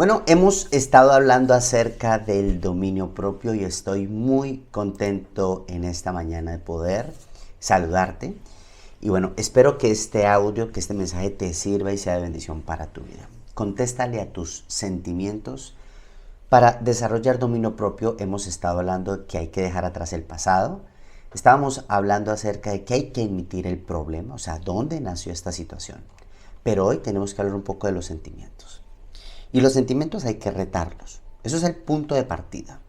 Bueno, hemos estado hablando acerca del dominio propio y estoy muy contento en esta mañana de poder saludarte. Y bueno, espero que este audio, que este mensaje te sirva y sea de bendición para tu vida. Contéstale a tus sentimientos. Para desarrollar dominio propio hemos estado hablando de que hay que dejar atrás el pasado. Estábamos hablando acerca de que hay que admitir el problema, o sea, dónde nació esta situación. Pero hoy tenemos que hablar un poco de los sentimientos. Y los sentimientos hay que retarlos. Eso es el punto de partida.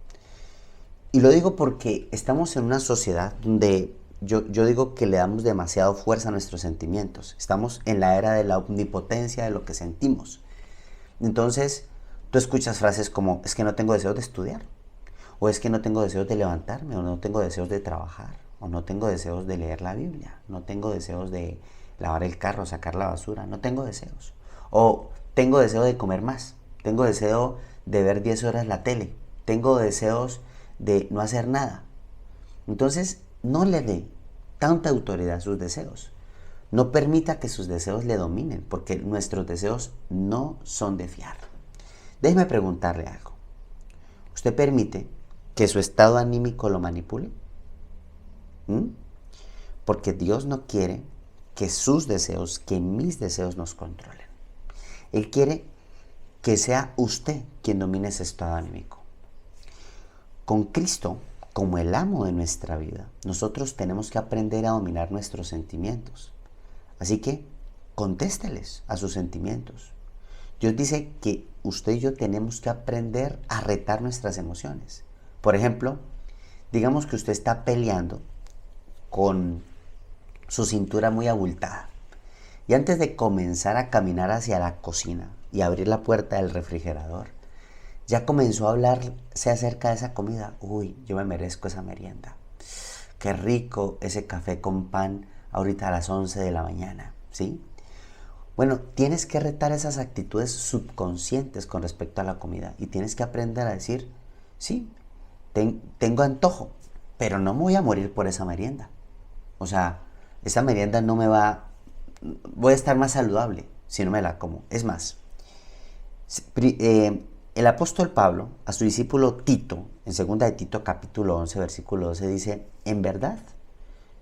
Y lo digo porque estamos en una sociedad donde yo digo que le damos demasiado fuerza a nuestros sentimientos. Estamos en la era de la omnipotencia de lo que sentimos. Entonces, tú escuchas frases como, es que no tengo deseos de estudiar, o es que no tengo deseos de levantarme, o no tengo deseos de trabajar, o no tengo deseos de leer la Biblia, no tengo deseos de lavar el carro, sacar la basura, no tengo deseos. O tengo deseo de comer más, tengo deseo de ver 10 horas la tele, tengo deseos de no hacer nada. Entonces, no le dé tanta autoridad a sus deseos. No permita que sus deseos le dominen, porque nuestros deseos no son de fiar. Déjeme preguntarle algo. ¿Usted permite que su estado anímico lo manipule? Porque Dios no quiere que sus deseos, que mis deseos nos controlen. Él quiere que sea usted quien domine ese estado anímico. Con Cristo como el amo de nuestra vida, nosotros tenemos que aprender a dominar nuestros sentimientos. Así que contésteles a sus sentimientos. Dios dice que usted y yo tenemos que aprender a retar nuestras emociones. Por ejemplo, digamos que usted está peleando con su cintura muy abultada. Y antes de comenzar a caminar hacia la cocina y abrir la puerta del refrigerador, ya comenzó a hablarse acerca de esa comida. Uy, yo me merezco esa merienda. Qué rico ese café con pan ahorita a las 11 de la mañana, ¿sí? Bueno, tienes que retar esas actitudes subconscientes con respecto a la comida y tienes que aprender a decir, sí, tengo antojo, pero no me voy a morir por esa merienda. O sea, esa merienda no me va... Voy a estar más saludable si no me la como. Es más, el apóstol Pablo a su discípulo Tito, en 2 de Tito capítulo 11, versículo 12, dice, en verdad,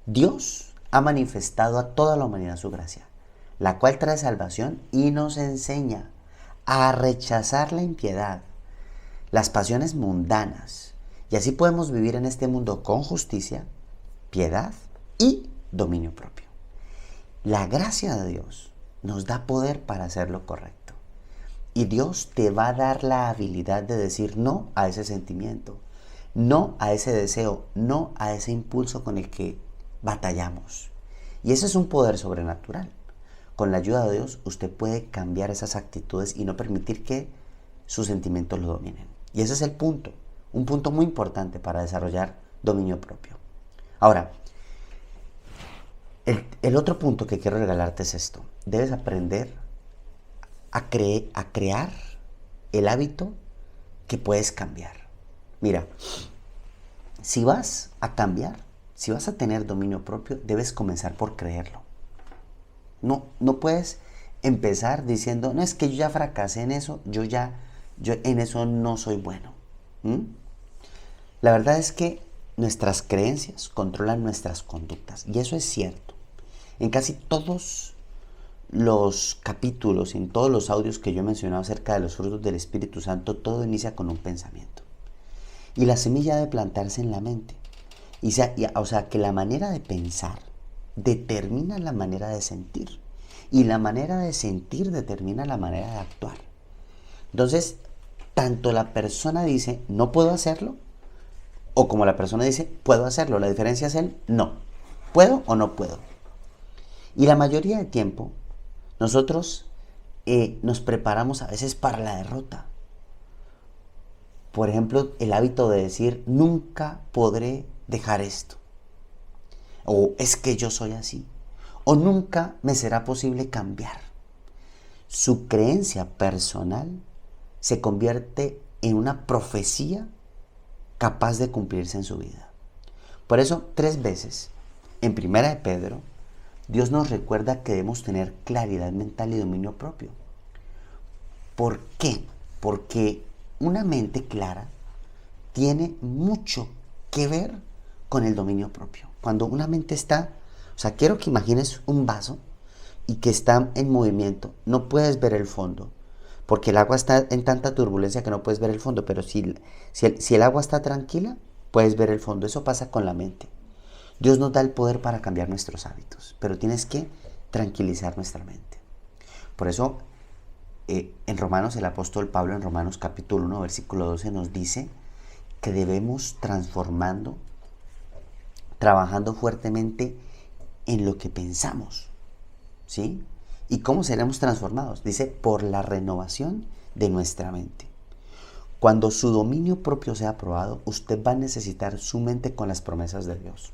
Dios ha manifestado a toda la humanidad su gracia, la cual trae salvación y nos enseña a rechazar la impiedad, las pasiones mundanas, y así podemos vivir en este mundo con justicia, piedad y dominio propio. La gracia de Dios nos da poder para hacer lo correcto. Y Dios te va a dar la habilidad de decir no a ese sentimiento, no a ese deseo, no a ese impulso con el que batallamos. Y ese es un poder sobrenatural. Con la ayuda de Dios, usted puede cambiar esas actitudes y no permitir que sus sentimientos lo dominen. Y ese es el punto, un punto muy importante para desarrollar dominio propio. Ahora, el otro punto que quiero regalarte es esto. Debes aprender a crear el hábito que puedes cambiar. Mira, si vas a cambiar, si vas a tener dominio propio, debes comenzar por creerlo. No puedes empezar diciendo, no, es que yo ya fracasé en eso, yo en eso no soy bueno. La verdad es que nuestras creencias controlan nuestras conductas, y eso es cierto. En casi todos los capítulos, en todos los audios que yo he mencionado acerca de los frutos del Espíritu Santo, todo inicia con un pensamiento. Y la semilla debe plantarse en la mente. O sea, que la manera de pensar determina la manera de sentir. Y la manera de sentir determina la manera de actuar. Entonces, tanto la persona dice, no puedo hacerlo, o como la persona dice, puedo hacerlo. La diferencia es el no. ¿Puedo o no puedo? Y la mayoría de tiempo, nosotros nos preparamos a veces para la derrota. Por ejemplo, el hábito de decir, nunca podré dejar esto. O es que yo soy así. O nunca me será posible cambiar. Su creencia personal se convierte en una profecía capaz de cumplirse en su vida. Por eso, 3 veces, en 1 de Pedro, Dios nos recuerda que debemos tener claridad mental y dominio propio. ¿Por qué? porque una mente clara tiene mucho que ver con el dominio propio. Cuando una mente está, o sea, quiero que imagines un vaso y que está en movimiento, no puedes ver el fondo, porque el agua está en tanta turbulencia que no puedes ver el fondo, pero si el agua está tranquila, puedes ver el fondo. Eso pasa con la mente. Dios nos da el poder para cambiar nuestros hábitos, pero tienes que tranquilizar nuestra mente. Por eso, en Romanos, el apóstol Pablo en Romanos capítulo 1, versículo 12 nos dice que debemos trabajando fuertemente en lo que pensamos, ¿sí? ¿Y cómo seremos transformados? Dice, por la renovación de nuestra mente. Cuando su dominio propio sea aprobado, usted va a necesitar su mente con las promesas de Dios.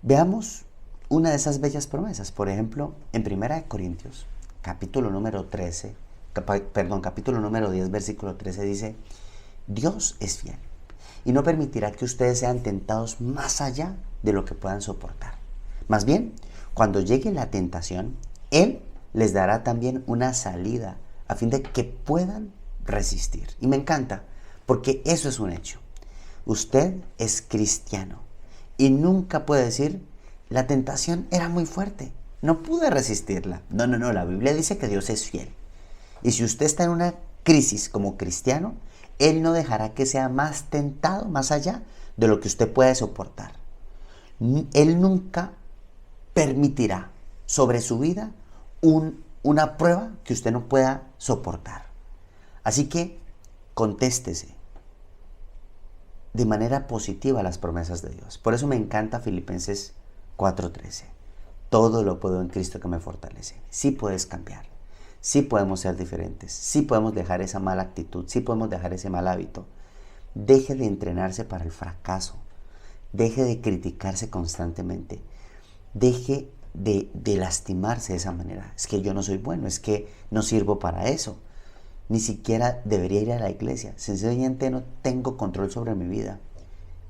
Veamos una de esas bellas promesas. Por ejemplo, en 1 Corintios, capítulo número 10, versículo 13 dice, Dios es fiel y no permitirá que ustedes sean tentados más allá de lo que puedan soportar. Más bien, cuando llegue la tentación, Él les dará también una salida a fin de que puedan resistir. Y me encanta, porque eso es un hecho. Usted es cristiano y nunca puede decir, la tentación era muy fuerte, no pude resistirla. No, la Biblia dice que Dios es fiel. Y si usted está en una crisis como cristiano, Él no dejará que sea más tentado, más allá de lo que usted puede soportar. Él nunca permitirá sobre su vida una prueba que usted no pueda soportar. Así que contéstese de manera positiva las promesas de Dios. Por eso me encanta Filipenses 4:13. Todo lo puedo en Cristo que me fortalece. Sí puedes cambiar. Sí podemos ser diferentes. Sí podemos dejar esa mala actitud. Sí podemos dejar ese mal hábito. Deje de entrenarse para el fracaso. Deje de criticarse constantemente. Deje de lastimarse de esa manera. Es que yo no soy bueno. Es que no sirvo para eso. Ni siquiera debería ir a la iglesia. Sencillamente no tengo control sobre mi vida.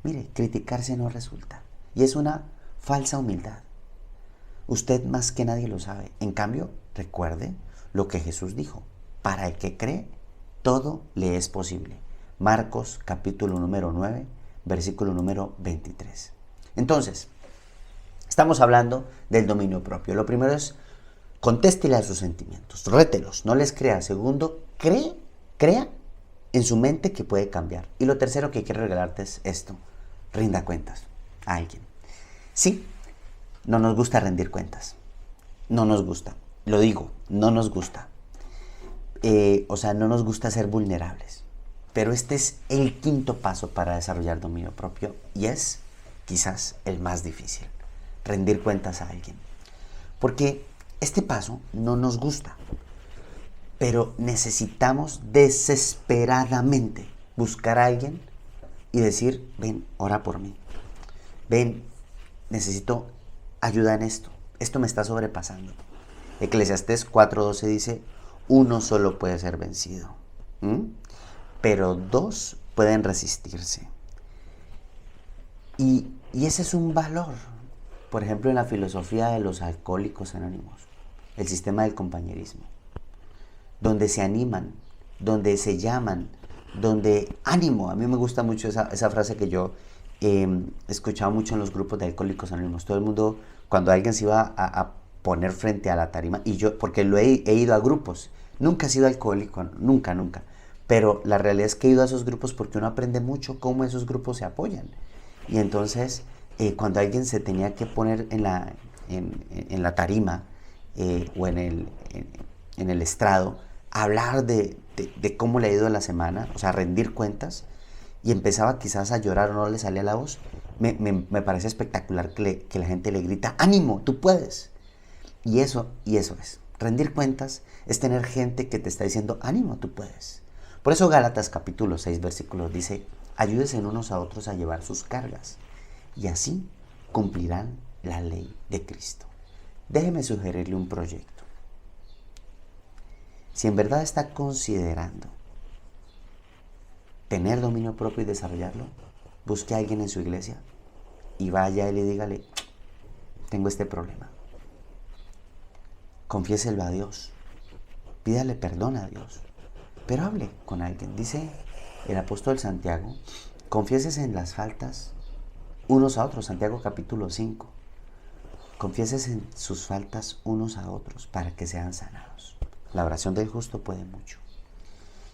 Mire, criticarse no resulta. Y es una falsa humildad. Usted más que nadie lo sabe. En cambio, recuerde lo que Jesús dijo. Para el que cree, todo le es posible. Marcos capítulo número 9, versículo número 23. Entonces, estamos hablando del dominio propio. Lo primero es, contéstele a sus sentimientos, rételos, no les crea. Segundo, crea en su mente que puede cambiar. Y lo tercero que quiero regalarte es esto, rinda cuentas a alguien. Sí, no nos gusta rendir cuentas, no nos gusta, lo digo, no nos gusta. No nos gusta ser vulnerables. Pero este es el quinto paso para desarrollar dominio propio y es quizás el más difícil, rendir cuentas a alguien. Porque este paso no nos gusta, pero necesitamos desesperadamente buscar a alguien y decir, ven, ora por mí. Ven, necesito ayuda en esto. Esto me está sobrepasando. Eclesiastés 4:12 dice, uno solo puede ser vencido, pero dos pueden resistirse. Y ese es un valor. Por ejemplo, en la filosofía de los alcohólicos anónimos, el sistema del compañerismo, donde se animan, donde se llaman, donde ánimo. A mí me gusta mucho esa frase que yo he escuchado mucho en los grupos de alcohólicos anónimos. Todo el mundo, cuando alguien se iba a poner frente a la tarima, y yo, porque he ido a grupos, nunca he sido alcohólico, nunca, pero la realidad es que he ido a esos grupos porque uno aprende mucho cómo esos grupos se apoyan. Y entonces, cuando alguien se tenía que poner en la tarima o en el estrado, hablar de cómo le ha ido la semana, o sea, rendir cuentas, y empezaba quizás a llorar o no le salía la voz, me parece espectacular que la gente le grita, ánimo, tú puedes. Y eso es, rendir cuentas es tener gente que te está diciendo, ánimo, tú puedes. Por eso Gálatas capítulo 6, versículos dice, ayúdense unos a otros a llevar sus cargas, y así cumplirán la ley de Cristo. Déjeme sugerirle un proyecto. Si en verdad está considerando tener dominio propio y desarrollarlo, busque a alguien en su iglesia y vaya y le dígale, tengo este problema. Confiéselo a Dios, pídale perdón a Dios, pero hable con alguien. Dice el apóstol Santiago, confiéses en las faltas unos a otros, Santiago capítulo 5. Confieses en sus faltas unos a otros para que sean sanados. La oración del justo puede mucho.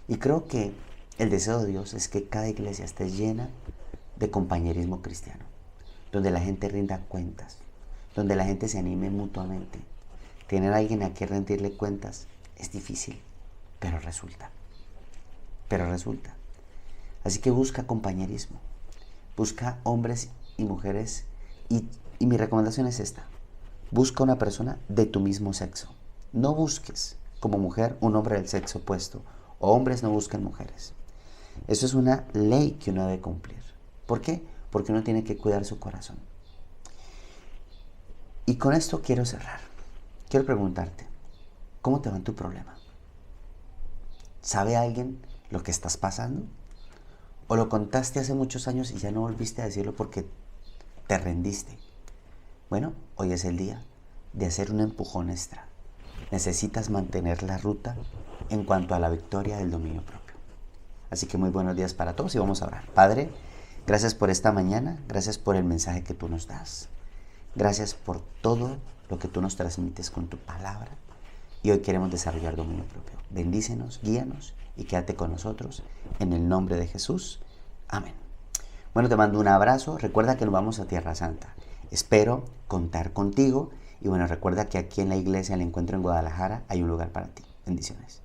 Y creo que el deseo de Dios es que cada iglesia esté llena de compañerismo cristiano, donde la gente rinda cuentas, donde la gente se anime mutuamente. Tener a alguien a quien rendirle cuentas es difícil, pero resulta. Así que busca compañerismo, busca hombres y mujeres y mi recomendación es esta. Busca una persona de tu mismo sexo. No busques como mujer un hombre del sexo opuesto, o hombres no busquen mujeres. Eso es una ley que uno debe cumplir. ¿Por qué? Porque uno tiene que cuidar su corazón. Y con esto quiero cerrar. Quiero preguntarte, ¿cómo te va en tu problema? ¿Sabe alguien lo que estás pasando? ¿O lo contaste hace muchos años y ya no volviste a decirlo porque te rendiste? Bueno, hoy es el día de hacer un empujón extra. Necesitas mantener la ruta en cuanto a la victoria del dominio propio. Así que muy buenos días para todos y vamos a orar. Padre, gracias por esta mañana, gracias por el mensaje que tú nos das. Gracias por todo lo que tú nos transmites con tu palabra. Y hoy queremos desarrollar dominio propio. Bendícenos, guíanos y quédate con nosotros. En el nombre de Jesús. Amén. Bueno, te mando un abrazo. Recuerda que nos vamos a Tierra Santa. Espero contar contigo. Y bueno, recuerda que aquí en la iglesia, el Encuentro en Guadalajara, hay un lugar para ti. Bendiciones.